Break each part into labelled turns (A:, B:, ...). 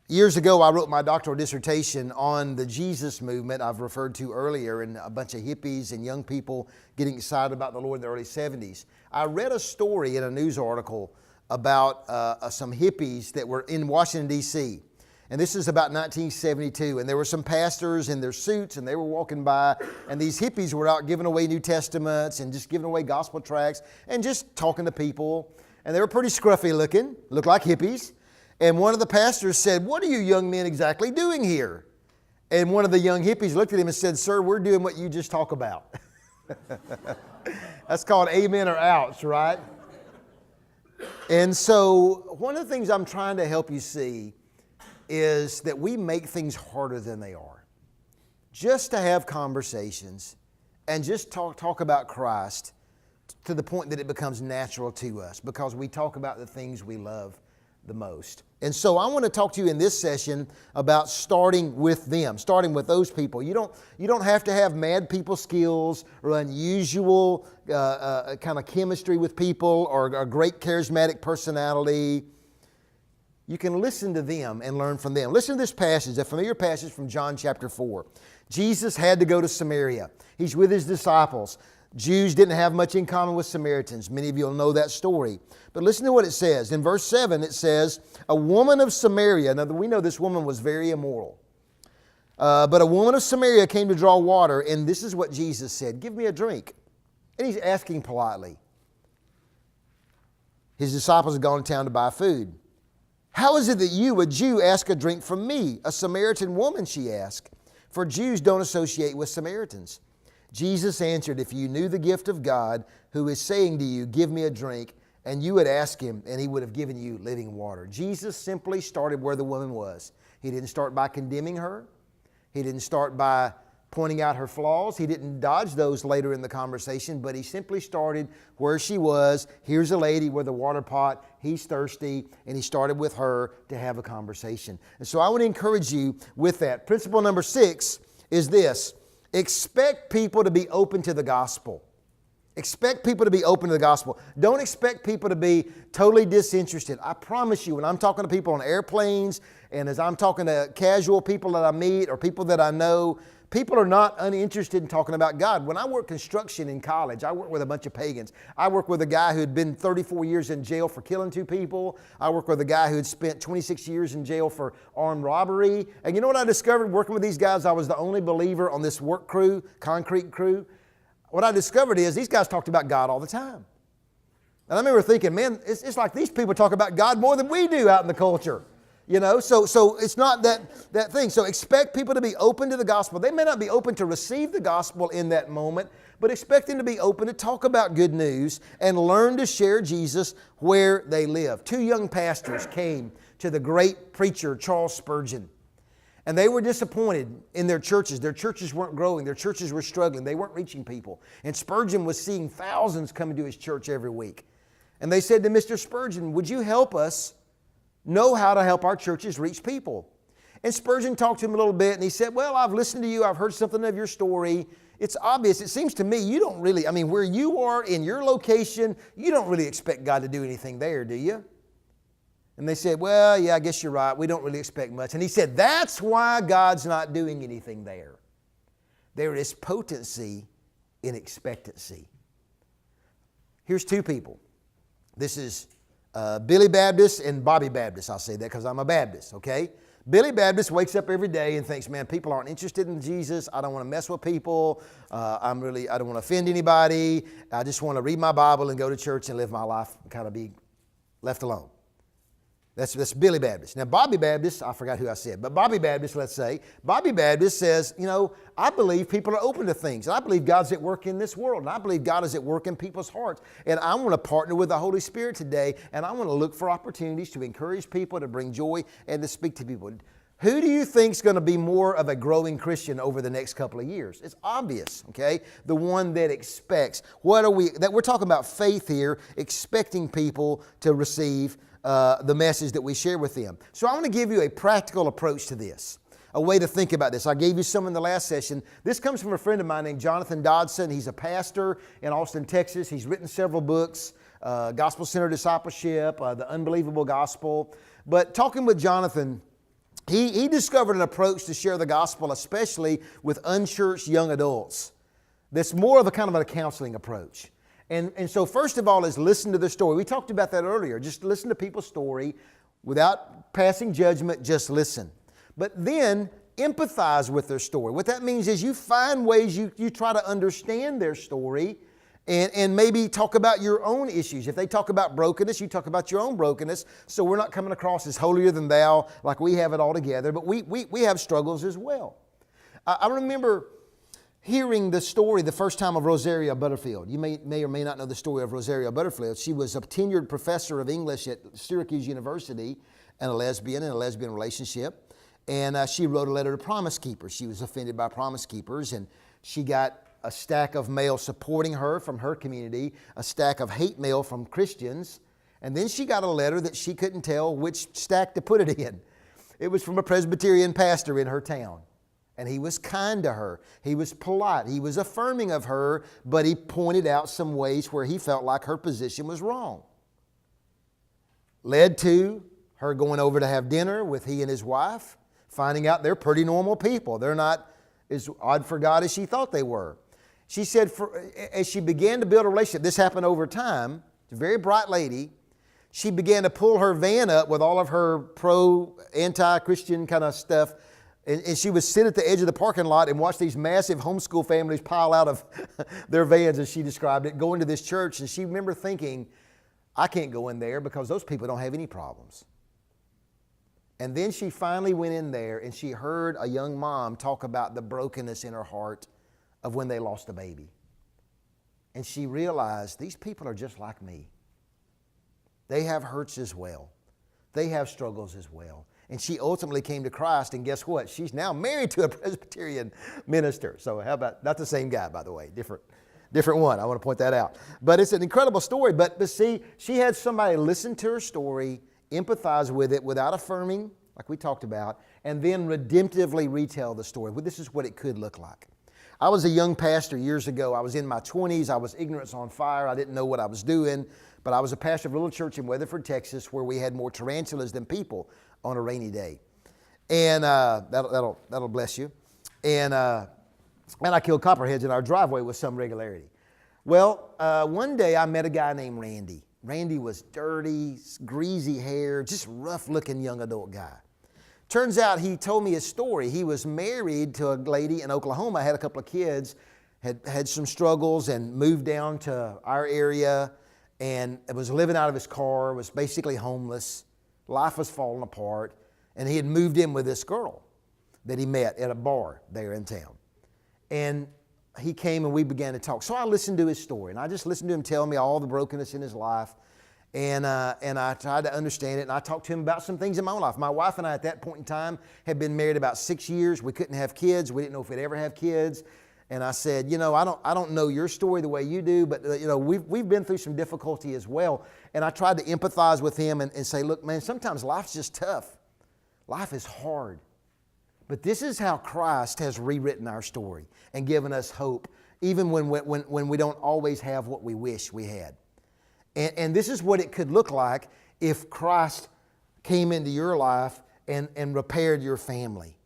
A: Years ago, I wrote my doctoral dissertation on the Jesus movement I've referred to earlier, and a bunch of hippies and young people getting excited about the Lord in the early 70s. I read a story in a news article about some hippies that were in Washington, D.C., and this is about 1972, and there were some pastors in their suits, and they were walking by, and these hippies were out giving away New Testaments and just giving away gospel tracts and just talking to people, and they were pretty scruffy looking, looked like hippies. And one of the pastors said, "What are you young men exactly doing here?" And one of the young hippies looked at him and said, "Sir, we're doing what you just talk about." That's called amen or ouch, right? And so one of the things I'm trying to help you see is that we make things harder than they are. Just to have conversations and just talk about Christ to the point that it becomes natural to us because we talk about the things we love the most. And so I want to talk to you in this session about starting with them, starting with those people. You don't have to have mad people skills or unusual kind of chemistry with people or a great charismatic personality. You can listen to them and learn from them. Listen to this passage, a familiar passage from John chapter 4. Jesus had to go to Samaria. He's with his disciples. Jews didn't have much in common with Samaritans. Many of you will know that story. But listen to what it says. In verse 7, it says, "A woman of Samaria," now we know this woman was very immoral, "but a woman of Samaria came to draw water," and this is what Jesus said, "Give me a drink." And he's asking politely. His disciples had gone to town to buy food. "How is it that you, a Jew, ask a drink from me, a Samaritan woman?" she asked. For Jews don't associate with Samaritans. Jesus answered, "If you knew the gift of God, who is saying to you, 'Give me a drink,' and you would ask him, and he would have given you living water." Jesus simply started where the woman was. He didn't start by condemning her. He didn't start by pointing out her flaws. He didn't dodge those later in the conversation, but he simply started where she was. Here's a lady with a water pot. He's thirsty, and he started with her to have a conversation. And so I want to encourage you with that. Principle number 6 is this. Expect people to be open to the gospel. Expect people to be open to the gospel. Don't expect people to be totally disinterested. I promise you, when I'm talking to people on airplanes and as I'm talking to casual people that I meet or people that I know, people are not uninterested in talking about God. When I worked construction in college, I worked with a bunch of pagans. I worked with a guy who had been 34 years in jail for killing 2 people. I worked with a guy who had spent 26 years in jail for armed robbery. And you know what I discovered working with these guys? I was the only believer on this work crew, concrete crew. What I discovered is these guys talked about God all the time. And I remember thinking, man, it's like these people talk about God more than we do out in the culture. You know, so it's not that thing. So expect people to be open to the gospel. They may not be open to receive the gospel in that moment, but expect them to be open to talk about good news and learn to share Jesus where they live. 2 young pastors came to the great preacher, Charles Spurgeon, and they were disappointed in their churches. Their churches weren't growing. Their churches were struggling. They weren't reaching people. And Spurgeon was seeing thousands coming to his church every week. And they said to Mr. Spurgeon, "Would you help us know how to help our churches reach people?" And Spurgeon talked to him a little bit, and he said, "Well, I've listened to you. I've heard something of your story. It's obvious. It seems to me you don't really, where you are in your location, you don't really expect God to do anything there, do you?" And they said, "Well, yeah, I guess you're right. We don't really expect much." And he said, "That's why God's not doing anything there. There is potency in expectancy." Here's 2 people. This is Billy Baptist and Bobby Baptist. I'll say that because I'm a Baptist, okay? Billy Baptist wakes up every day and thinks, man, people aren't interested in Jesus. I don't want to mess with people. I don't want to offend anybody. I just want to read my Bible and go to church and live my life and kind of be left alone. That's Billy Baptist. Now, Bobby Baptist, I forgot who I said, but Bobby Baptist, let's say, Bobby Baptist says, I believe people are open to things. And I believe God's at work in this world. And I believe God is at work in people's hearts. And I want to partner with the Holy Spirit today. And I want to look for opportunities to encourage people, to bring joy, and to speak to people. Who do you think is going to be more of a growing Christian over the next couple of years? It's obvious, okay? The one that expects. We're talking about faith here, expecting people to receive the message that we share with them. So I want to give you a practical approach to this, a way to think about this. I gave you some in the last session. This comes from a friend of mine named Jonathan Dodson. He's a pastor in Austin, Texas. He's written several books, Gospel-Centered Discipleship, The Unbelievable Gospel. But talking with Jonathan, he discovered an approach to share the gospel, especially with unchurched young adults, that's more of a kind of a counseling approach. And so first of all is listen to their story. We talked about that earlier. Just listen to people's story without passing judgment, just listen. But then empathize with their story. What that means is you find ways you try to understand their story and maybe talk about your own issues. If they talk about brokenness, you talk about your own brokenness. So we're not coming across as holier than thou like we have it all together, but we have struggles as well. I remember hearing the story the first time of Rosaria Butterfield. You may or may not know the story of Rosaria Butterfield. She was a tenured professor of English at Syracuse University and a lesbian in a lesbian relationship. And she wrote a letter to Promise Keepers. She was offended by Promise Keepers, and she got a stack of mail supporting her from her community, a stack of hate mail from Christians, and then she got a letter that she couldn't tell which stack to put it in. It was from a Presbyterian pastor in her town, and he was kind to her. He was polite. He was affirming of her, but he pointed out some ways where he felt like her position was wrong. Led to her going over to have dinner with he and his wife, finding out they're pretty normal people. They're not as odd for God as she thought they were. She said as she began to build a relationship, this happened over time, a very bright lady, she began to pull her van up with all of her anti-Christian kind of stuff, and she would sit at the edge of the parking lot and watch these massive homeschool families pile out of their vans, as she described it, go into this church. And she remember thinking, I can't go in there because those people don't have any problems. And then she finally went in there and she heard a young mom talk about the brokenness in her heart of when they lost a baby. And she realized these people are just like me. They have hurts as well. They have struggles as well. And she ultimately came to Christ, and guess what? She's now married to a Presbyterian minister. So how about, not the same guy, by the way, different one. I want to point that out. But it's an incredible story. But see, she had somebody listen to her story, empathize with it without affirming, like we talked about, and then redemptively retell the story. Well, this is what it could look like. I was a young pastor years ago. I was in my 20s. I was ignorance on fire. I didn't know what I was doing. But I was a pastor of a little church in Weatherford, Texas, where we had more tarantulas than people on a rainy day. And that'll bless you. And I killed copperheads in our driveway with some regularity. Well, one day I met a guy named Randy. Randy was dirty, greasy hair, just rough-looking young adult guy. Turns out he told me his story. He was married to a lady in Oklahoma, had a couple of kids, had some struggles, and moved down to our area, and was living out of his car, was basically homeless. Life was falling apart, and he had moved in with this girl that he met at a bar there in town. And he came and we began to talk. So I listened to his story, and I just listened to him tell me all the brokenness in his life. And I tried to understand it, and I talked to him about some things in my own life. My wife and I at that point in time had been married about 6 years. We couldn't have kids. We didn't know if we'd ever have kids. And I said, I don't know your story the way you do, but we've been through some difficulty as well. And I tried to empathize with him and say, look, man, sometimes life's just tough. Life is hard. But this is how Christ has rewritten our story and given us hope, even when we don't always have what we wish we had. And this is what it could look like if Christ came into your life and repaired your family.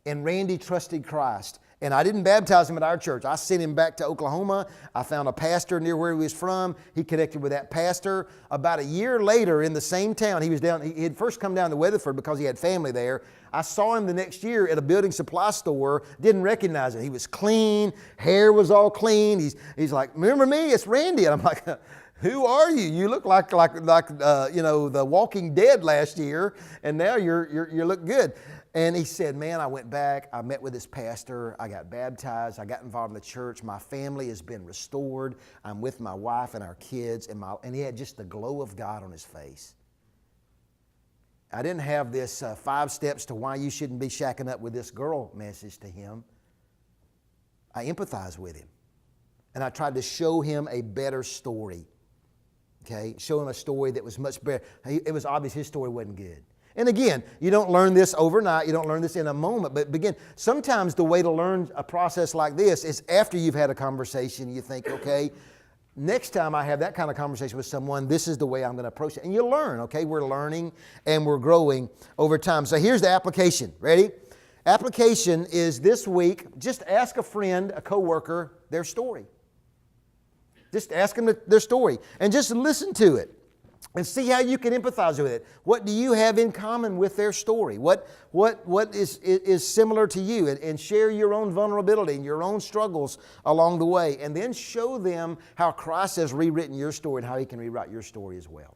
A: And Randy trusted Christ. And I didn't baptize him at our church. I sent him back to Oklahoma. I found a pastor near where he was from. He connected with that pastor. About a year later in the same town, he had first come down to Weatherford because he had family there. I saw him the next year at a building supply store, didn't recognize him. He was clean, hair was all clean. He's like, remember me? It's Randy. And I'm like, who are you? You look like the Walking Dead last year, and now you look good. And he said, man, I went back, I met with this pastor, I got baptized, I got involved in the church, my family has been restored, I'm with my wife and our kids, and he had just the glow of God on his face. I didn't have this 5 steps to why you shouldn't be shacking up with this girl message to him. I empathized with him, and I tried to show him a better story, okay? Show him a story that was much better. It was obvious his story wasn't good. And again, you don't learn this overnight. You don't learn this in a moment. But again, sometimes the way to learn a process like this is after you've had a conversation, you think, okay, next time I have that kind of conversation with someone, this is the way I'm going to approach it. And you learn, okay? We're learning and we're growing over time. So here's the application. Ready? Application is this week, just ask a friend, a coworker, their story. Just ask them their story and just listen to it and see how you can empathize with it. What do you have in common with their story? What is similar to you? And share your own vulnerability and your own struggles along the way. And then show them how Christ has rewritten your story and how He can rewrite your story as well.